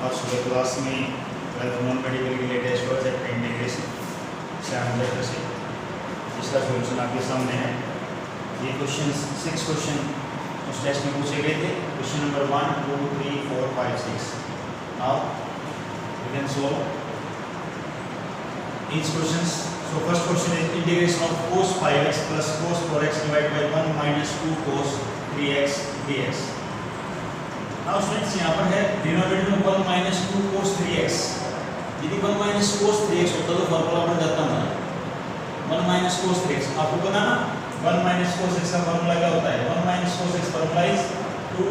और सुबह क्लास में नॉन मेडिकल के लिए टेस्ट हुआ चैप्टर इंटीग्रेशन 7 चैप्टर से, इसका सोल्यूशन आपके सामने है। ये क्वेश्चन 6 क्वेश्चन उस टेस्ट में पूछे गए थे। Question number 1, 2, 3, 4, 5, 6। Now we can solve each questions. So first question is integration of cos 5x plus cos 4x divided by 1 minus 2 cos 3x dx. Now students यहाँ पर है डिनोमिनेटर में 1 minus 2 cos 3x। यदि 1 minus cos 3x होता तो formula बन जाता ना 1 minus cos 3x। आपको पता ना 1 minus cos x का फॉर्मूला क्या होता है? 1 minus cos x formula is 2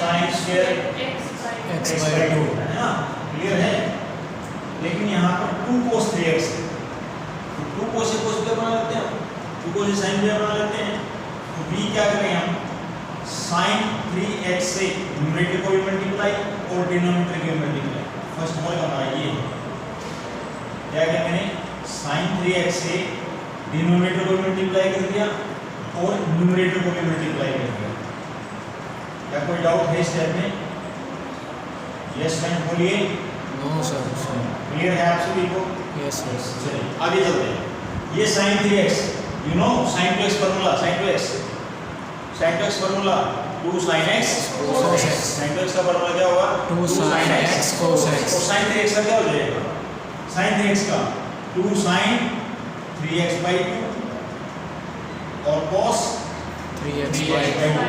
sin square x by 2 है ना, क्लियर है। लेकिन यहाँ पर 2 cos 3x है, तो 2 cos से cos क्या बना लेते हैं, 2 cos से sin क्या बना लेते हैं। तो b क्या करेंगे हम, sin 3x से न्यूमरेटर को भी मल्टीप्लाई और डिनोमिनेटर को भी मल्टीप्लाई। फर्स्ट ऑफ ऑल हमारा ये क्या किया मैंने, sin 3x से डिनोमिनेटर को मल्टीप्लाई कर दिया और न्यूमरेटर को भी मल्टीप्लाई कर दिया। क्या कोई डाउट है इस स्टेप में? यस मैम बोलिए। No sir. क्लियर है आप सभी को? Yes sir. चलिए आगे चलते हैं। ये sin 3x, you know sin 2x formula, sin 2x formula 2 sin x cos x। sin 2x का फार्मूला क्या होगा? 2 sin x cos x। और sin 3x का क्या हो जाएगा? sin 3x का 2 sin 3x by 2 और cos 3x by 2।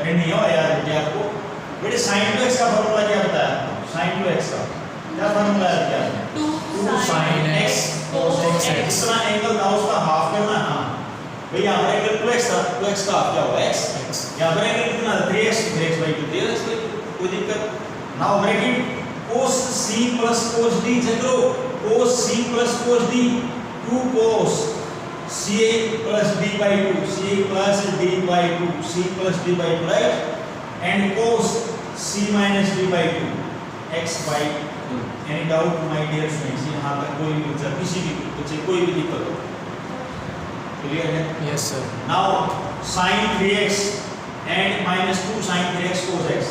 अरे नहीं हो यार बेटे, आपको बेटे sin 2x का फार्मूला क्या बताया? sin 2x का क्या फार्मूला है? क्या 2 sin x cos x। कितना एंगल था उसका हाफ करना। हां भाई यहां पर एंगल 2x था, 2x का हाफ क्या होगा? x। यहां पर एंगल कितना था? 3x 3x by 2। कोई दिक्कत? Now bracket cos c plus cos d check करो, cos c plus cos d 2 cos c plus d by 2, c plus d by 2, c plus d by 2, right? And cos c minus d by 2 x by 2। Any doubt my dear friends? यहाँ तक कोई भी बच्चा, किसी भी बच्चे कोई भी दिक्कत हो, क्लियर है? Yes sir. Now sin 3x and minus 2 sin 3x cos x।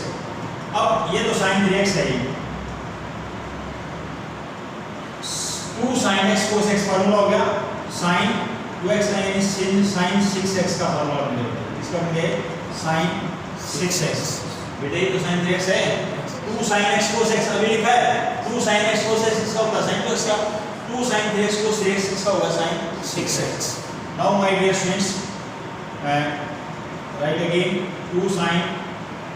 अब ये तो sin 3x है, 2 sin x cos x formula हो गया, sin 2x यानी sin 6x का फार्मूला बन गया। इसका बन गया sin 6x। बेटे ये तो sin 3x है, 2 sin x cos x अभी लिखा है, 2 sin x cos x इसका होगा sin 2x का, 2 sin 3x cos 3x इसका होगा sin 6x। Now my dear students, write again 2 sin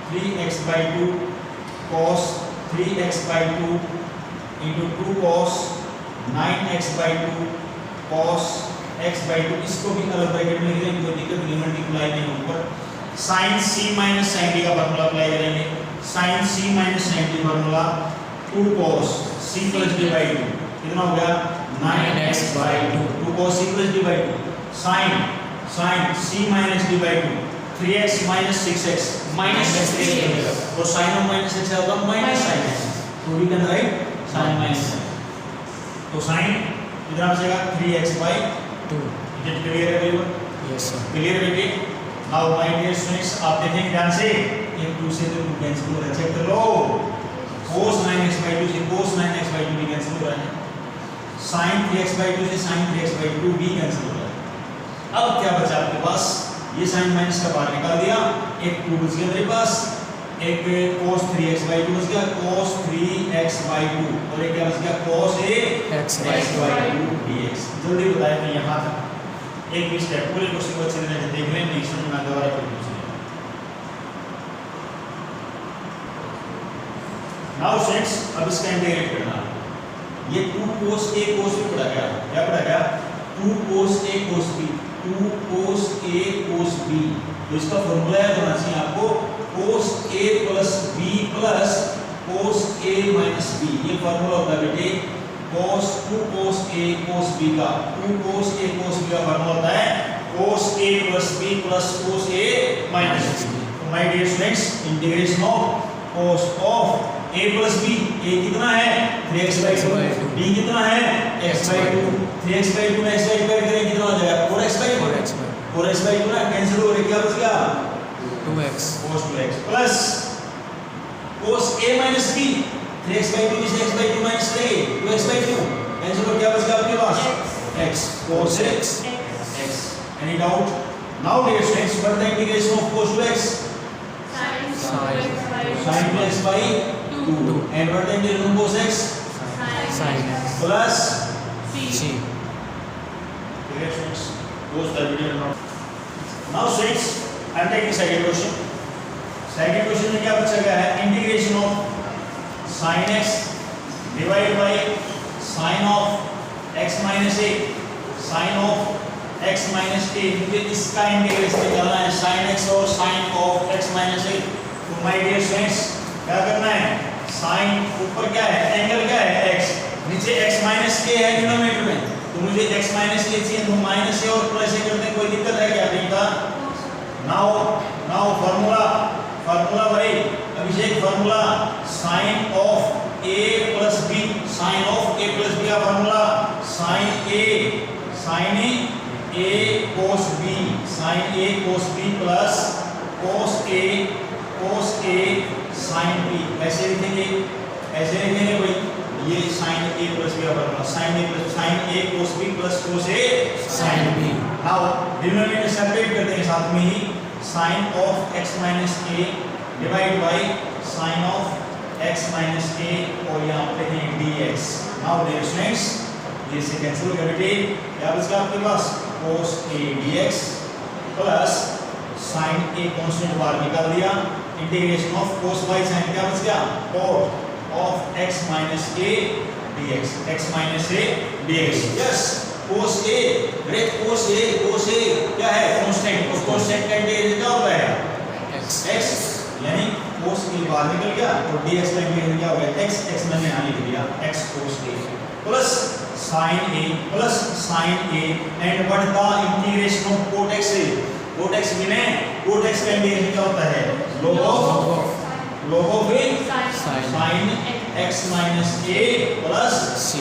3x by 2 cos 3x by 2 into 2 cos 9x by 2 cos x by 2। इसको भी अलग bracket में लिख देंगे, कोई दिक्कत नहीं, मल्टीप्लाई नहीं ऊपर। sin c minus sin d का फार्मूला अप्लाई करेंगे, sin c minus sin d formula 2 cos c plus d by 2 कितना हो गया 9x by 2, 2 cos c plus d by 2 sin c minus d by 2 3x minus 6x minus 3x बनेगा, और sin of minus x होगा minus sin x, तो we can write sin minus x। तो sin कितना बचेगा 3x by 2। It clear है everyone? Yes sir. Clear है बेटे? नाउ माय डियर स्टूडेंट्स, आप देखेंगे ध्यान से, एक 2 से तो 2 कैंसिल हो रहा है, चेक कर लो। cos 9x by 2 से cos 9x by 2 भी कैंसिल हो रहा है, sin 3x by 2 से sin 3x by 2 भी कैंसिल हो रहा है। अब क्या बचा आपके पास? ये sin माइनस का बाहर निकाल दिया, एक 2 बच गया मेरे पास, एक cos 3x by 2 बच गया, cos 3x by 2, और एक क्या बच गया cos x by 2 dx। जल्दी बताएं मैं यहाँ तक एक भी स्टेप पूरे क्वेश्चन को अच्छे तरह से देख लें, नहीं समझ में दोबारा फिर पूछ लें। नाउ फ्रेंड्स, अब इसका इंटीग्रेट करना। ये 2 cos a cos b पढ़ा गया, क्या पढ़ा गया? 2 cos a cos b, 2 cos a cos b। तो इसका फॉर्मूला याद होना चाहिए आपको, cos a plus b plus cos a minus b। ये फॉर्मूला होता है बेटे cos 2 cos a cos b का, 2 cos a cos b का फॉर्मूला होता है cos a plus b plus cos a minus b। तो my dear students, integration of cos of a plus b, a कितना है 3x by 2, b कितना है x by 2, 3x by 2 में x by 2 add करें कितना हो जाएगा 4x by 2, 4x by 2 ना कैंसिल हो गया, क्या बच गया 2x cos 2x plus cos a minus b 3x/2 इसे x/2 माइनस करेंगे 2x/2 कैंसिल कर क्या बचेगा आपके पास x cos x x any doubt now dear students what the integration of cos 2x sin 2x/2 and what the integration of cos x Sin x. plus C. dear students close the video now. Now students I am taking second question. Second question में क्या पूछा गया है integration of sin x divide bye sin of x minus a sin of x minus a मुझे इसका integration निकालना है sin x और sin of x minus a तो माय डियर स्टूडेंट्स क्या करना है sin ऊपर क्या है एंगल क्या है x नीचे x minus a है डिनोमिनेटर में तो मुझे x minus a चाहिए तो माइनस a और प्लस a करते हैं कोई दिक्कत है क्या नहीं था नाउ फार्मूला भाई अभिषेक formula sin of a plus b sin of a plus b का formula sin a cos b sin a cos b plus cos a sin b ऐसे लिखेंगे भाई ये sin a plus b का formula sin a cos b plus cos a sin b now denominator separate कर देंगे साथ में ही sin of x minus a divide by sin of x minus a और यहाँ पे है dx नाउ डियर स्टूडेंट्स ये से कैंसिल कर बेटे क्या बचेगा आपके पास cos a dx plus sin a constant बाहर निकाल दिया integration of cos y sin क्या बच गया cot of x minus a dx x minus a dx yes cos a great cos a क्या है कांस्टेंट उस कांस्टेंट का इंटीग्रेशन क्या होता है x यानी cos a बाहर निकल गया और dx का इंटीग्रेशन क्या हो गया x मैंने यहां लिख दिया x cos a plus sin a and what the integration of cot x cot x का इंटीग्रेशन क्या होता है log of sin x minus a plus C.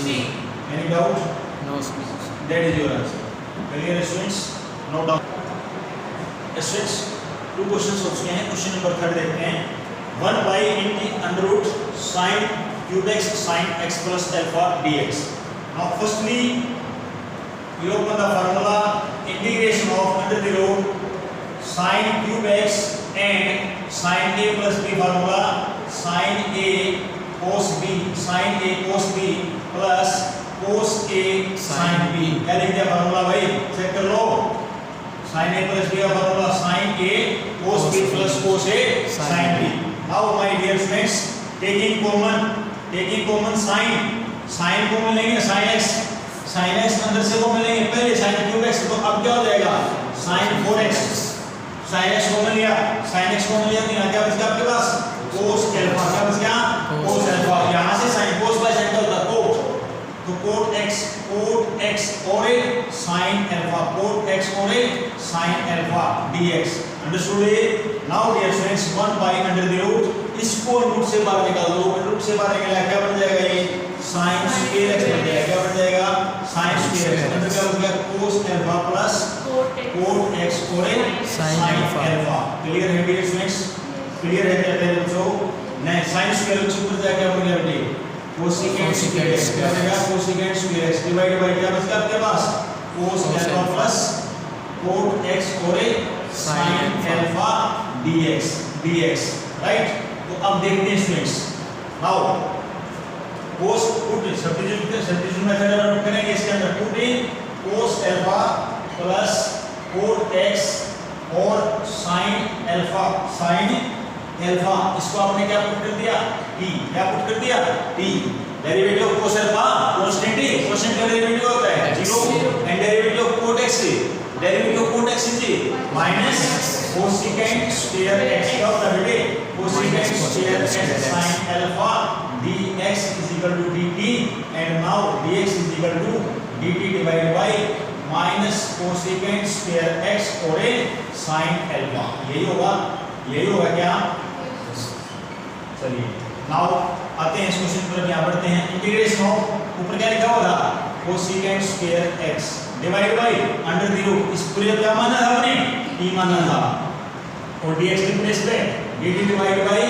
any doubt No, sir. that is your answer clear students no doubt students two questions हो चुके हैं question number 3 देखते हैं 1 by under root sin cube x sin x plus alpha dx now firstly you open the formula integration of under the root sin cube x and sin a plus b formula sin a cos b plus cos a sin b क्या लिख दिया formula भाई check कर लो sin a plus b का formula sin a cos b plus cos a sin b now my dear friends taking common sin को मिलेंगे sin x अंदर से को मिलेंगे पहले sin cube x तो अब क्या हो जाएगा sin 4x sin x को मिल गया तो यहाँ क्या बच गया आपके पास cos alpha क्या बच गया cos alpha यहाँ से sin cos by sin का होता है cot तो cot x और a sin alpha cot x और a sin alpha dx understood it now dear friends 1 by under the root इसको रूट से बाहर निकाल दो रूट से बाहर निकाला क्या बन जाएगा ये sin square x बन जाएगा क्या बन जाएगा sin square x अंदर क्या बन गया cos alpha plus cot x और a sin alpha क्लियर है dear friends क्लियर है क्या पहले बच्चों नहीं sin square x ऊपर जाके क्या बन गया बेटे cosecant square x क्या बनेगा cosecant square x divide bye क्या बचेगा आपके पास cos alpha plus cot x और a sin alpha dx right तो अब देखते हैं students now cos put substitution method adopt करेंगे इसके अंदर put in cos alpha plus cot x और sin alpha इसको आपने क्या पुट कर दिया t क्या पुट कर दिया t derivative of cos alpha constant का डेरिवेटिव होता है 0 and derivative of cot x derivative of cot x is minus cosecant square x का होता है बेटे cosecant square x sin alpha dx is equal to dt and now dx is equal to dt divided by minus cosecant square x और a sin alpha यही होगा क्या चलिए now आते हैं इस क्वेश्चन पर यहाँ बढ़ते हैं इंटीग्रेशन ऑफ ऊपर क्या लिखा होगा cosecant square x divide by under the root इस पूरे क्या माना था हमने t माना था और dx की प्लेस पे dt divide by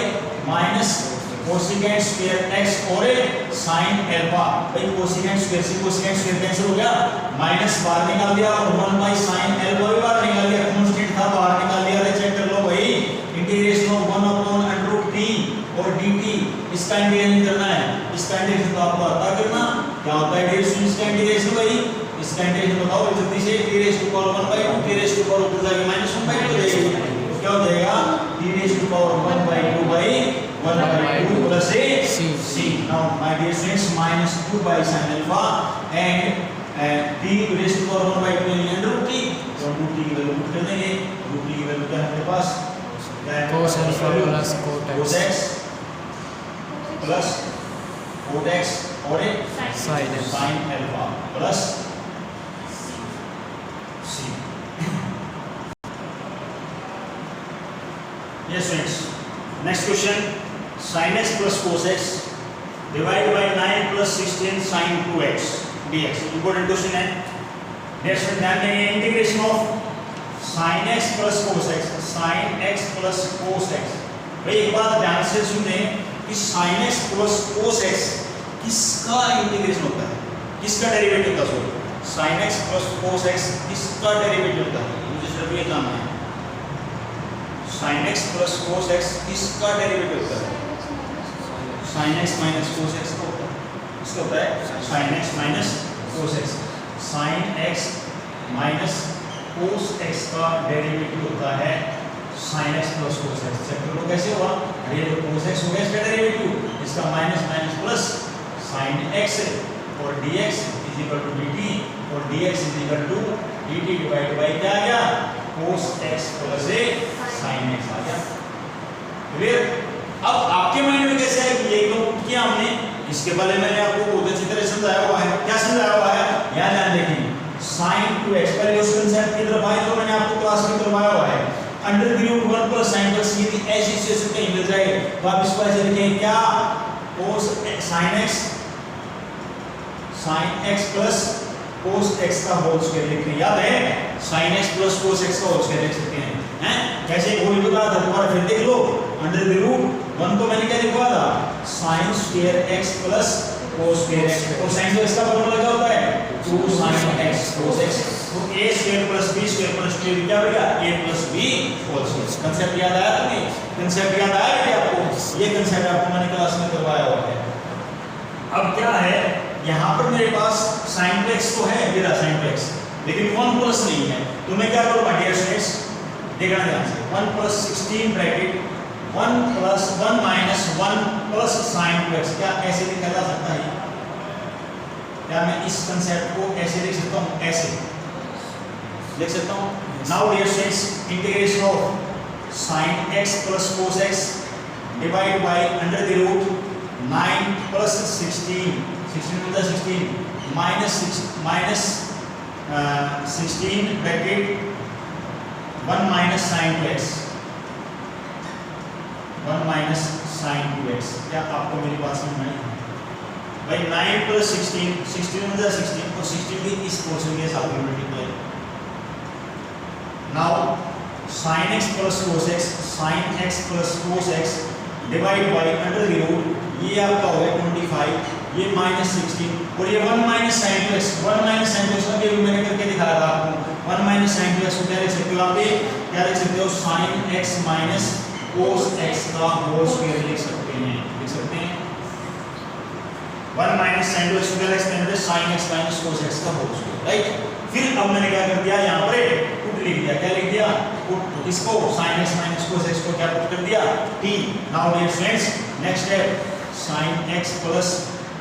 minus cosecant square x और sin अल्फा। भाई कोसेकेंट स्क्वायर से कोसेकेंट स्क्वायर कैंसिल हो गया, माइनस बाहर निकाल दिया और 1 बाय sin अल्फा भी बाहर निकाल दिया, कांस्टेंट था बाहर निकाल दिया। अरे चेक कर लो भाई, इंटीग्रेशन ऑफ 1 अपॉन √t और dt इसका इंटीग्रेशन करना है। इसका इंटीग्रेशन तो आपको आता करना, क्या होता है इंटीग्रेशन, इसका इंटीग्रेशन भाई, इसका इंटीग्रेशन बताओ जल्दी से। t raise to power 1 by 2, t raise to power ऊपर जाके -1 बाय 2 हो जाएगी, तो क्या हो जाएगा t raise to power 1 by 2 by 1 by 2 plus c। Now my dear students -2 by sin alpha and t raise to power 1 by 2 यानी √t, तो √t की वैल्यू पुट कर देंगे। √t की वैल्यू क्या है हमारे पास, cos alpha plus cot x plus cot x और sin alpha plus c। Yes friends, next question, sin x plus cos x divided by 9 plus 16 sin 2x dx। important question है। next में ध्यान देंगे, integration of sin x plus cos x, sin x plus cos x। भाई एक बात ध्यान से सुने कि sin x plus cos x किसका इंटीग्रेशन होता है, किसका डेरिवेटिव होता है। sin x plus cos x किसका डेरिवेटिव होता है, मुझे सिर्फ ये जानना है। sin x plus cos x किसका डेरिवेटिव होता है, sin x minus cos x का होता है, इसका होता है sin x minus cos x। sin x minus cos x का डेरिवेटिव होता है sin x plus cos x। चेक करो कैसे हुआ, ये जो cos x हो गया इसका डेरिवेटिव, इसका minus minus plus sin x और dx is equal to dt और dx is equal to dt divide by क्या आ गया, cos x plus sin x आ गया। क्लियर। अब आपके माइंड में कैसे है कि ये तो किया हमने, इसके बारे में मैंने आपको बहुत अच्छी तरह समझाया हुआ है। क्या समझाया हुआ है, यहाँ ध्यान देखिए, sin 2x पहले उस कांसेप्ट की तरफ आए तो मैंने आपको क्लास में करवाया हुआ है। Under the root 1 plus sin plus यदि ऐसी सिचुएशन कहीं मिल जाए तो आप इसको ऐसे लिखें, क्या cos sin x plus cos x का होल स्क्वायर लिखते हैं। याद है, sin x plus cos x का होल स्क्वायर लिख सकते हैं, हैं? कैसे होल लिखा था दोबारा फिर देख लो। अंडर द रूट 1 तो मैंने क्या लिखवा था, sin square x plus cos square x, और sin x का फॉर्मूला क्या होता है, 2 sin x cos x। तो a square plus b square plus 2 क्या बनेगा, a plus b whole square. Concept याद आया तुम्हें, कांसेप्ट याद आया क्या आपको, ये कांसेप्ट आपको मैंने क्लास में करवाया हुआ है। अब क्या है, यहाँ पर मेरे पास sin x तो है, मेरा sin x, लेकिन 1 प्लस नहीं है, तो मैं क्या करूँगा डियर स्टूडेंट्स, देखना ध्यान से, 1 plus 16 bracket 1 plus 1 minus 1 plus sin 2x, क्या ऐसे लिखा जा सकता है, क्या मैं इस कंसेप्ट को ऐसे लिख सकता हूँ, ऐसे लिख सकता हूँ। Now dear students, integration of sin x plus cos x divide by under the root 9 plus 16 minus 16 bracket 1 minus sin 2x, 1 minus sin 2x। क्या आपको मेरी बात समझ में आई भाई, 9 प्लस 16 में 16 और 16 भी इस पोर्शन के साथ multiply. Now sin x plus cos x, sin x plus cos x divide by under the root, ये आपका हो गया 25, ये माइनस 16 और ये 1 minus sin 2x, 1 minus sin 2x का भी मैंने करके दिखाया था आपको। 1 माइनस sin 2x को क्या लिख सकते हो आप, क्या लिख सकते हो, sin x minus cos x का होल स्क्वायर लिख सकते हैं, लिख सकते हैं। 1 माइनस sin 2x को क्या लिख सकते हैं, sin x minus cos x का होल स्क्वायर, राइट। फिर अब मैंने क्या कर दिया, यहाँ पर पुट लिख दिया, क्या लिख दिया, पुट, इसको sin x minus cos x को क्या पुट कर दिया, t। Now dear friends, next step, sin x plus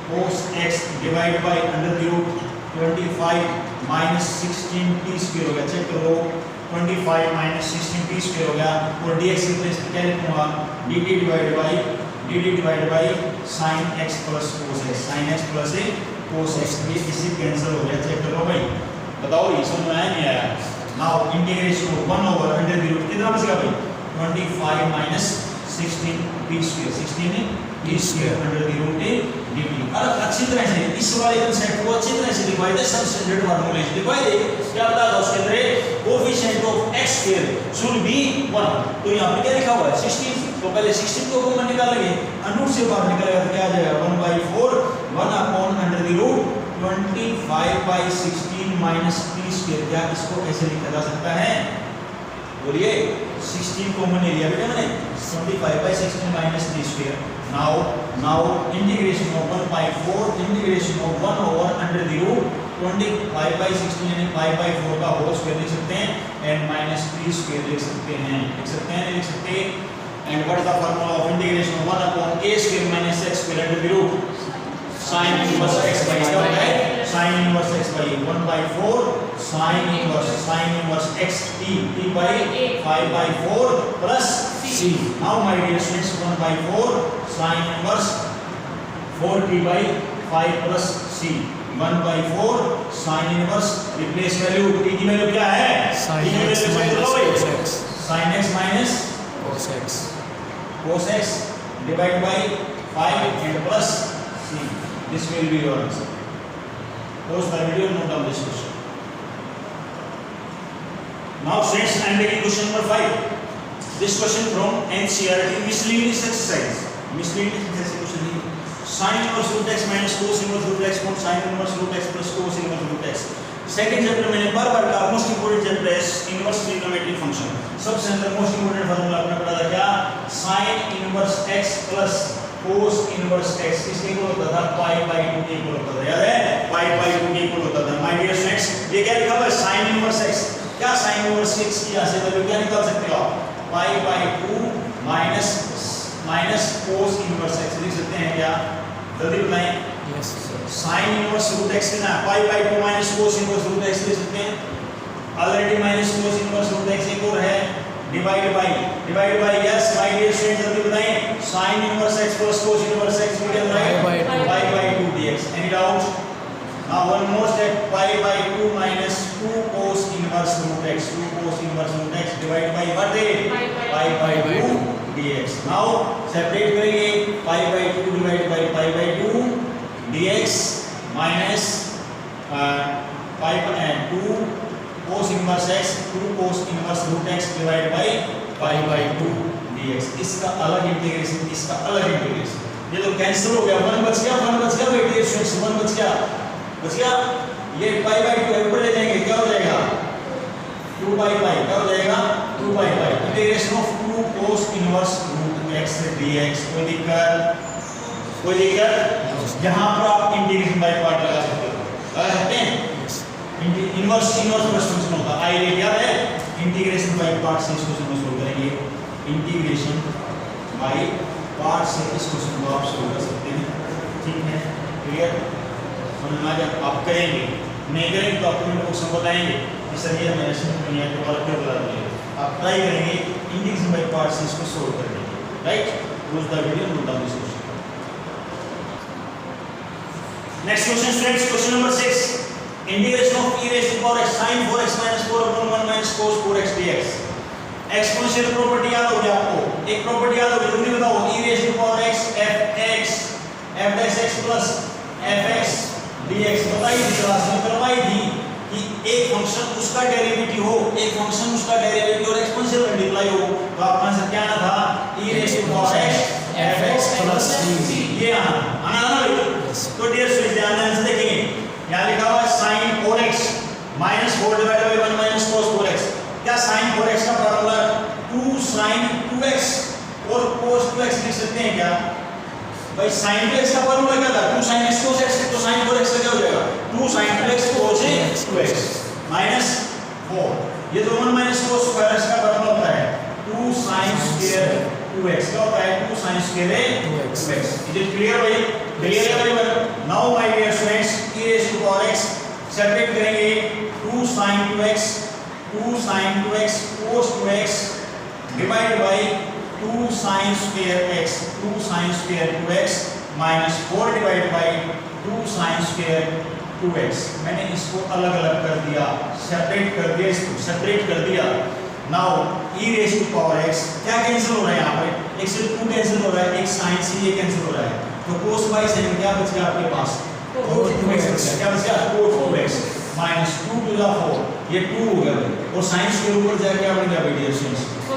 cos x divide by under the root 25 minus 16 t square हो गया। चेक करो, 25 माइनस 16 t स्क्वायर हो गया और dx की प्लेस पे क्या लिखूंगा, dt divide by sin x plus cos x, sin x plus cos x, ये इसी कैंसिल हो गया। चेक करो भाई, बताओ ये समझ में आया नहीं आया। Now integration 1 over under the root कितना बचेगा भाई, 25 minus 16 t square, 16 t square under the root dt। अब अच्छी तरह से इस वाले कांसेप्ट को अच्छी तरह से लिखवाई दे, सब स्टैंडर्ड फार्मूले से लिखवाई दे। क्या बता दो उसके अंदर, coefficient of x square should be 1, तो यहां पे क्या लिखा हुआ है 16, तो पहले 16 को कॉमन निकालेंगे, अंडर से बाहर निकलेगा तो क्या आ जाएगा 1/4 1 upon under the root 25/16 minus t square. क्या इसको ऐसे लिखा जा सकता है? बोलिए 16 कॉमन ले लिया बेटा मैंने, 25/16 minus t square. Now integration of 1/4 integration of 1 over under the root 25/16 यानी 5/4 का होल स्क्वायर लिख सकते हैं एंड माइनस t स्क्वायर लिख सकते हैं, लिख सकते हैं, लिख सकते हैं। And what is the formula of integration of 1 upon a square minus x square under the root sin inverse x by क्या होता है? sin inverse x by 1/4 sin inverse x t by 5/4 plus c। now my dear students 1/4 sin inverse 4t by 5 plus c 1/4 sin inverse replace value t की value क्या है? sin x minus cos x sin x minus cos x divided by 5 and plus c. This will be your answer. Pause the video and note down this question. Now friends, I am taking question number 5. This question from NCERT miscellaneous exercise. Miscellaneous exercise question है. Sin inverse root x minus cos inverse root x upon sin inverse root x plus cos inverse root x. Second chapter मैंने बार-बार कहा most important chapter है inverse trigonometric function. सबसे अंदर most important formula आपने पढ़ा था क्या? sin inverse x plus cos inverse x किसके इक्वल होता था? पाई/2 के इक्वल होता था, याद है? पाई/2 के इक्वल होता था। माय डियर फ्रेंड्स, ये क्या लिखा हुआ है? sin inverse x। क्या sin इनवर्स x की यहां से वैल्यू क्या निकाल सकते हो आप? पाई/2 माइनस cos इनवर्स x लिख सकते हैं क्या? जल्दी बताएं। yes sin inverse root x ना पाई/2 minus cos inverse root x लिख सकते हैं। Already minus cos inverse root x एक और है divide by yes my dear student जल्दी बताएं। sin inverse x plus cos inverse x we can write pi/2 dx। any doubt? now one more step pi/2 minus 2 cos inverse root x divided by what is pi/2 dx। now separate करेंगे pi/2 divided by pi/2 dx minus pi/2 cos inverse x 2 cos inverse root x divided by pi/2 dx। इसका अलग integration, इसका अलग integration. ये तो cancel हो गया, 1 बच गया बेटे स्टूडेंट्स, 1 बच गया। ये pi/2 ऊपर ले जाएंगे क्या हो जाएगा? 2/pi क्या हो जाएगा? 2/pi integration of 2 cos inverse root x dx। कोई दिक्कत? यहाँ पर आप इंटीग्रेशन बाय पार्ट लगा सकते हैं। इनवर्स प्लस फंक्शन होता है आई रेट, याद है? इंटीग्रेशन बाय पार्ट से इस क्वेश्चन को सोल्व करेंगे। इंटीग्रेशन बाय पार्ट से इस क्वेश्चन को आप सोल्व कर सकते हैं। ठीक है, क्लियर? समझ में आ गया? आप करेंगे, नहीं करेंगे तो आपको क्वेश्चन बताएंगे कि सर ये मैंने समझ नहीं आया तो क्यों बता दिए। आप ट्राई करेंगे इंटीग्रेशन बाय पार्ट से इसको सोल्व करेंगे, right? Close the video, note down this question. Next question students, question number 6। Integration of e raised to power x sin 4x minus 4 upon 1 minus cos 4x dx। Exponential property याद होगी आपको, एक property याद होगी, जल्दी बताओ। e raised to power x f dash x plus fx dx बताई थी, क्लास में करवाई थी कि एक फंक्शन उसका डेरिवेटिव हो, एक फंक्शन उसका डेरिवेटिव और एक्सपोनेंशियल मल्टीप्लाई हो, तो आपका आंसर क्या आना था? e raised to power x fx plus c। ये आना ना? तो डियर स्टूडेंट्स ध्यान से देखेंगे, यहाँ लिखा हुआ है sin 4x minus 4 divided by 1 minus cos 4x। क्या sin 4x का फॉर्मूला 2 sin 2x और cos 2x लिख सकते हैं क्या? भाई sin 2x का फॉर्मूला क्या था? 2 sin x cos x। तो sin 4x का क्या हो जाएगा? 2 sin 2x cos 2x minus 4। ये तो 1 minus cos 2x का फॉर्मूला होता है 2 sin square 2x। क्या होता है? 2 sin square 2x। Is it clear भाई? क्लियर है भाई? Now my dear students, e raised to power x separate करेंगे 2 sin 2x cos 2x divided by 2 sin square x 2x minus 4 divided by 2 sin square 2x। मैंने इसको अलग अलग कर दिया, सेपरेट कर दिया। Now e raised to power x क्या कैंसिल हो रहा है? यहाँ पर x से 2 कैंसिल हो रहा है, एक sin से ये कैंसिल हो रहा है, तो cos by sin क्या बच गया आपके पास? cos 2x। क्या बच गया? cos 2x minus 2 to the 4 ये 2 हो गया और sin के ऊपर जाके क्या बन गया बेटा?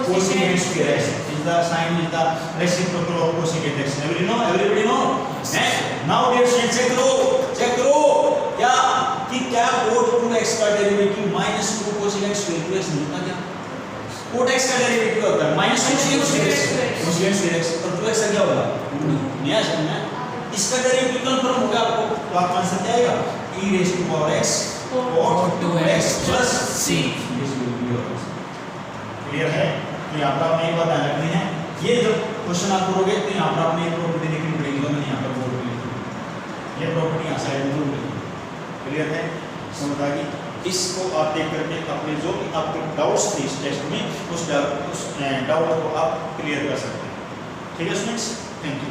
cos square x is the the sign is the reciprocal of cosecant x. Everybody know? Now dear students check करो क्या कि क्या cot 2x का डेरिवेटिव -2 cosecant square 2x मिलता क्या? cot x का डेरिवेटिव होता है -2 cosecant square x और 2x का क्या होगा? नहीं आ समझ में? इसका डेरिवेटिव कंफर्म होगा आपको तो आपका आंसर क्या आएगा? e raised to power x cot 2x plus c. Clear है? तो यहाँ पर आपने एक बात ध्यान रखनी है, ये जब क्वेश्चन आप करोगे तो यहाँ पर आपने एक प्रॉपर्टी लिखनी पड़ेगी जो मैंने यहाँ पर बोर्ड पे लिखी, ये प्रॉपर्टी यहाँ साइड में जरूर लिखी। क्लियर है? समझ आ गई? इसको आप देख करके अपने जो भी आपके डाउट्स थे इस टेस्ट में उस डाउट को आप क्लियर कर सकते हैं। ठीक है स्टूडेंट्स, थैंक यू।